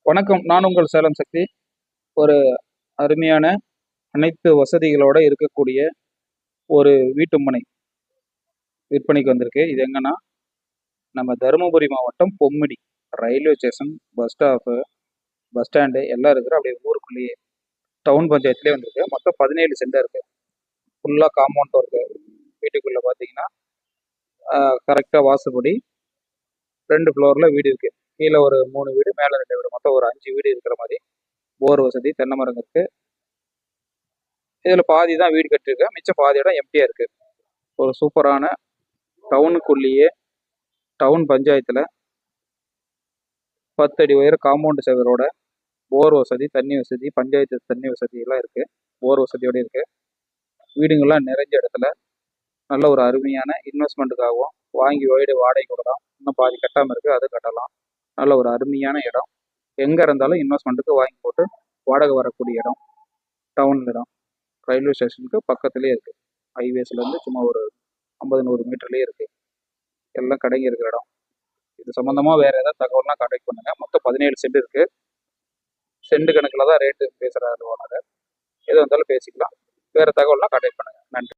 வணக்கம். நான் உங்கள் சேலம் சக்தி. ஒரு அருமையான அனைத்து வசதிகளோட இருக்கக்கூடிய ஒரு வீட்டு மனை விற்பனைக்கு வந்திருக்கு. இது எங்கன்னா நம்ம தருமபுரி மாவட்டம் Bommidi railway station, bus stop, bus stand எல்லாம் இருக்கிற அப்படியே ஊருக்குள்ளேயே டவுன் பஞ்சாயத்துலேயே வந்திருக்கு. மொத்தம் 17 சென்ட் இருக்கு. ஃபுல்லாக காம்பவுண்டும் இருக்கு. வீட்டுக்குள்ளே பார்த்தீங்கன்னா கரெக்டாக வாசப்படி 2 ஃப்ளோரில் வீடு இருக்கு. கீழே ஒரு 3 வீடு, மேலே 2 வீடு, மொத்தம் ஒரு 5 வீடு இருக்கிற மாதிரி போர் வசதி, தென்னை மரம் இருக்கு. இதில் பாதி தான் வீடு கட்டியிருக்கேன், மிச்சம் பாதி இடம் எம்டியாக இருக்குது. ஒரு சூப்பரான டவுனுக்குள்ளேயே டவுன் பஞ்சாயத்தில் 10 அடி உயர காம்பவுண்டு சேவரோட போர் வசதி, தண்ணி வசதி, பஞ்சாயத்து தண்ணி வசதியெல்லாம் இருக்குது. போர் வசதியோடு இருக்குது. வீடுங்கள்லாம் நிறைஞ்ச இடத்துல நல்ல ஒரு அருமையான இன்வெஸ்ட்மெண்ட்டுக்காகவும் வாங்கி வீடு வாடகை கொடுக்கலாம். இன்னும் பாதி கட்டாமல் இருக்குது, அது கட்டலாம். நல்ல ஒரு அருமையான இடம். எங்கே இருந்தாலும் இன்வெஸ்ட்மெண்ட்டுக்கு வாங்கி போட்டு வாடகை வரக்கூடிய இடம். டவுன் இடம், ரயில்வே ஸ்டேஷனுக்கு பக்கத்துலேயே இருக்குது. ஹைவேஸ்லேருந்து சும்மா ஒரு 50-100 மீட்டர்லேயே இருக்குது. எல்லாம் கடைங்க இருக்கிற இடம். இது சம்மந்தமாக வேறு ஏதாவது தகவல்னா கான்டாக்ட் பண்ணுங்கள். மொத்தம் 17 சென்ட் இருக்குது. சென்ட் கணக்கில் தான் ரேட்டு பேசுகிறாரு ஓனர். எது வந்தாலும் பேசிக்கலாம். வேறு தகவல்னா கான்டாக்ட் பண்ணுங்கள். நன்றி.